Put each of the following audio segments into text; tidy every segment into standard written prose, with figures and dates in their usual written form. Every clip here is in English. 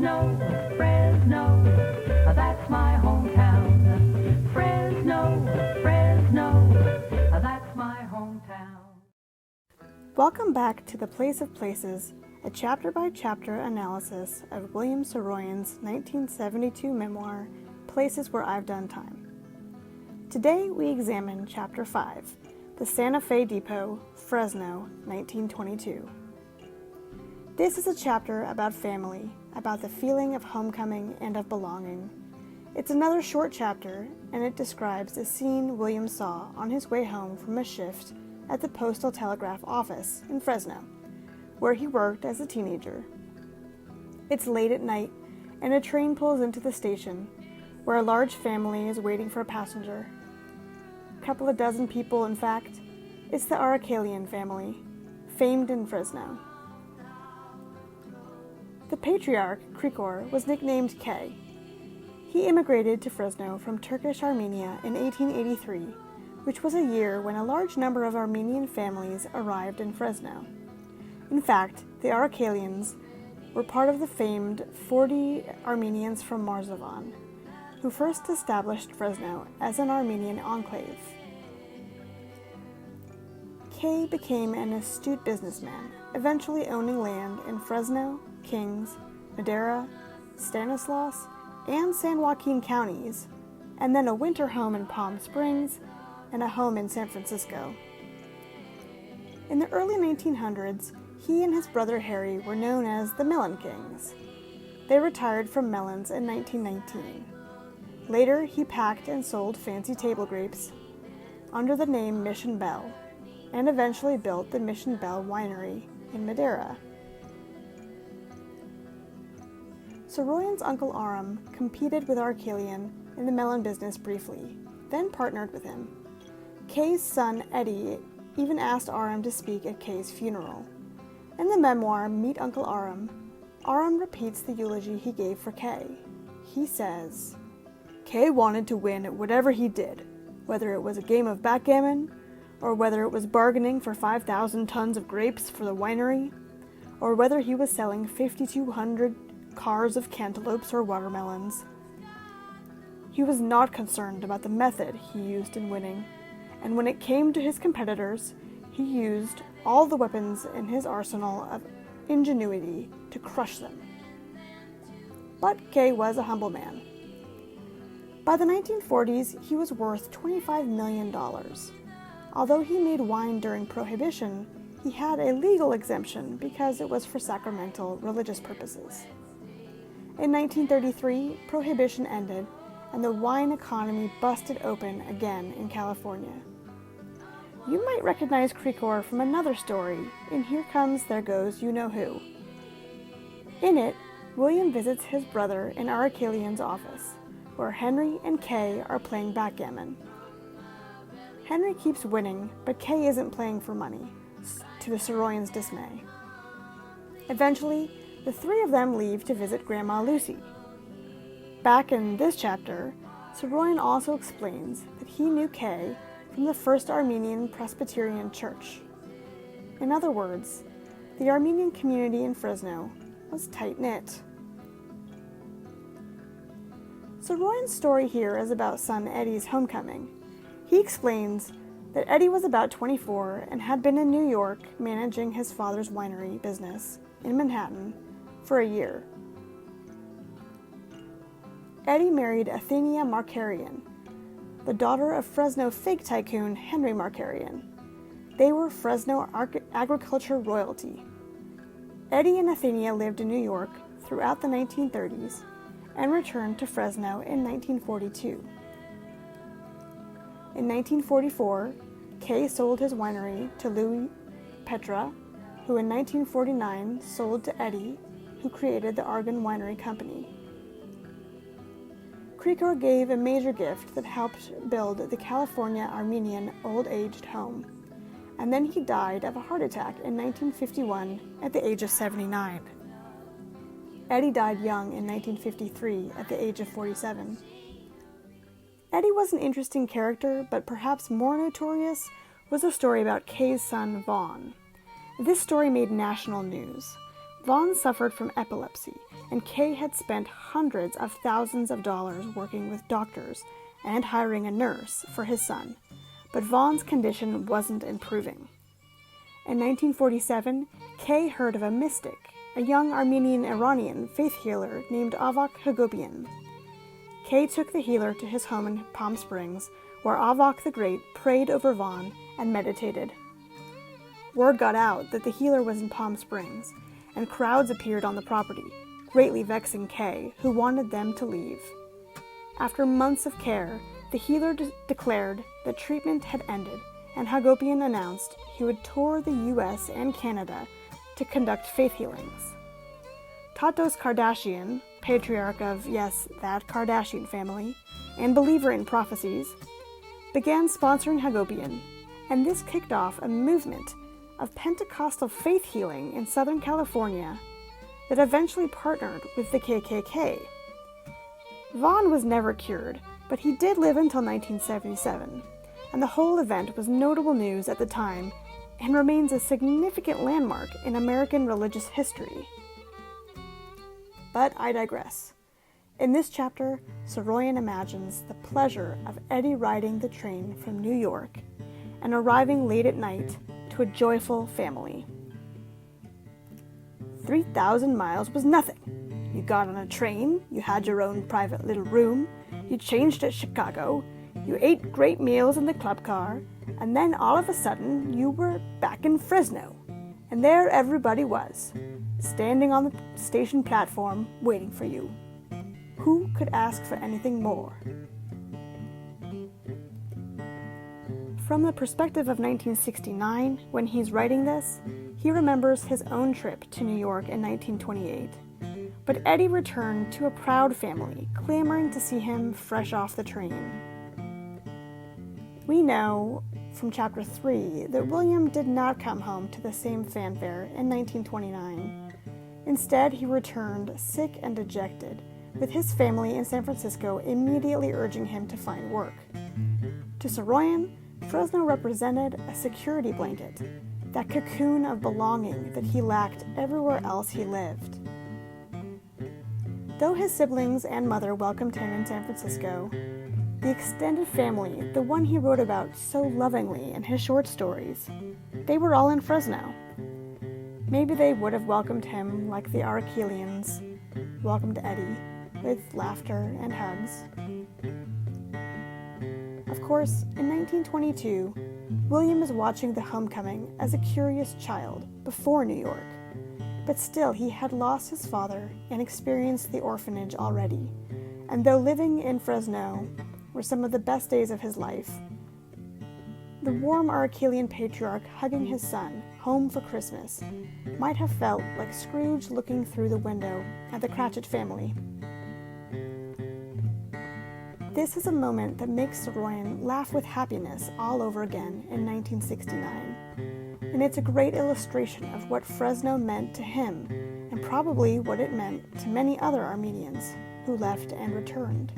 Fresno, Fresno, that's my hometown. Fresno, Fresno, that's my hometown. Welcome back to The Place of Places, a chapter-by-chapter analysis of William Saroyan's 1972 memoir, Places Where I've Done Time. Today we examine Chapter 5, The Santa Fe Depot, Fresno, 1922. This is a chapter about family, about the feeling of homecoming and of belonging. It's another short chapter, and it describes a scene William saw on his way home from a shift at the Postal Telegraph office in Fresno, where he worked as a teenager. It's late at night, and a train pulls into the station, where a large family is waiting for a passenger. A couple of dozen people, in fact. It's the Aracelian family, famed in Fresno. The patriarch, Krikor, was nicknamed K. He immigrated to Fresno from Turkish Armenia in 1883, which was a year when a large number of Armenian families arrived in Fresno. In fact, the Aracelians were part of the famed 40 Armenians from Marzavan, who first established Fresno as an Armenian enclave. Kay became an astute businessman, eventually owning land in Fresno, Kings, Madera, Stanislaus, and San Joaquin counties, and then a winter home in Palm Springs and a home in San Francisco. In the early 1900s, he and his brother Harry were known as the Melon Kings. They retired from melons in 1919. Later, he packed and sold fancy table grapes under the name Mission Bell, and eventually built the Mission Bell Winery in Madera. Saroyan's uncle Aram competed with Arcelian in the melon business briefly, then partnered with him. Kay's son Eddie even asked Aram to speak at Kay's funeral. In the memoir, Meet Uncle Aram, Aram repeats the eulogy he gave for Kay. He says, "Kay wanted to win at whatever he did, whether it was a game of backgammon, or whether it was bargaining for 5,000 tons of grapes for the winery, or whether he was selling 5,200 cars of cantaloupes or watermelons. He was not concerned about the method he used in winning, and when it came to his competitors, he used all the weapons in his arsenal of ingenuity to crush them." But Kay was a humble man. By the 1940s, he was worth $25 million. Although he made wine during Prohibition, he had a legal exemption because it was for sacramental religious purposes. In 1933, Prohibition ended, and the wine economy busted open again in California. You might recognize Krikor from another story in Here Comes, There Goes, You Know Who. In it, William visits his brother in Aracelian's office, where Henry and Kay are playing backgammon. Henry keeps winning, but Kay isn't playing for money, to the Saroyans' dismay. Eventually, the three of them leave to visit Grandma Lucy. Back in this chapter, Saroyan also explains that he knew Kay from the First Armenian Presbyterian Church. In other words, the Armenian community in Fresno was tight-knit. Saroyan's story here is about son Eddie's homecoming. He explains that Eddie was about 24 and had been in New York managing his father's winery business in Manhattan for a year. Eddie married Athenia Markarian, the daughter of Fresno fig tycoon Henry Markarian. They were Fresno agriculture royalty. Eddie and Athenia lived in New York throughout the 1930s and returned to Fresno in 1942. In 1944, Kay sold his winery to Louis Petra, who in 1949 sold to Eddie, who created the Argonne Winery Company. Krikor gave a major gift that helped build the California Armenian old-aged home, and then he died of a heart attack in 1951 at the age of 79. Eddie died young in 1953 at the age of 47. Eddie was an interesting character, but perhaps more notorious was a story about Kay's son, Vaughn. This story made national news. Vaughn suffered from epilepsy, and Kay had spent hundreds of thousands of dollars working with doctors and hiring a nurse for his son, but Vaughn's condition wasn't improving. In 1947, Kay heard of a mystic, a young Armenian-Iranian faith healer named Avak Hagopian. Kay took the healer to his home in Palm Springs, where Avak the Great prayed over Vaughn and meditated. Word got out that the healer was in Palm Springs, and crowds appeared on the property, greatly vexing Kay, who wanted them to leave. After months of care, the healer declared that treatment had ended, and Hagopian announced he would tour the U.S. and Canada to conduct faith healings. Tatos Kardashian, patriarch of, yes, that Kardashian family, and believer in prophecies, began sponsoring Hagopian, and this kicked off a movement of Pentecostal faith healing in Southern California that eventually partnered with the KKK. Vaughn was never cured, but he did live until 1977, and the whole event was notable news at the time and remains a significant landmark in American religious history. But I digress. In this chapter, Saroyan imagines the pleasure of Eddie riding the train from New York and arriving late at night to a joyful family. 3,000 miles was nothing. You got on a train, you had your own private little room, you changed at Chicago, you ate great meals in the club car, and then all of a sudden you were back in Fresno. And there everybody was, standing on the station platform waiting for you. Who could ask for anything more? From the perspective of 1969, when he's writing this, he remembers his own trip to New York in 1928. But Eddie returned to a proud family, clamoring to see him fresh off the train. We know from Chapter 3 that William did not come home to the same fanfare in 1929. Instead, he returned sick and dejected, with his family in San Francisco immediately urging him to find work. To Saroyan, Fresno represented a security blanket, that cocoon of belonging that he lacked everywhere else he lived. Though his siblings and mother welcomed him in San Francisco, the extended family, the one he wrote about so lovingly in his short stories, they were all in Fresno. Maybe they would have welcomed him like the Arachelians welcomed Eddie, with laughter and hugs. Of course, in 1922, William is watching the homecoming as a curious child before New York, but still he had lost his father and experienced the orphanage already, and though living in Fresno were some of the best days of his life, the warm Arachelian patriarch hugging his son home for Christmas might have felt like Scrooge looking through the window at the Cratchit family. This is a moment that makes Saroyan laugh with happiness all over again in 1969, and it's a great illustration of what Fresno meant to him, and probably what it meant to many other Armenians who left and returned.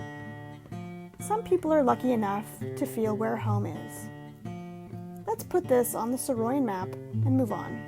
Some people are lucky enough to feel where home is. Let's put this on the Saroyan map and move on.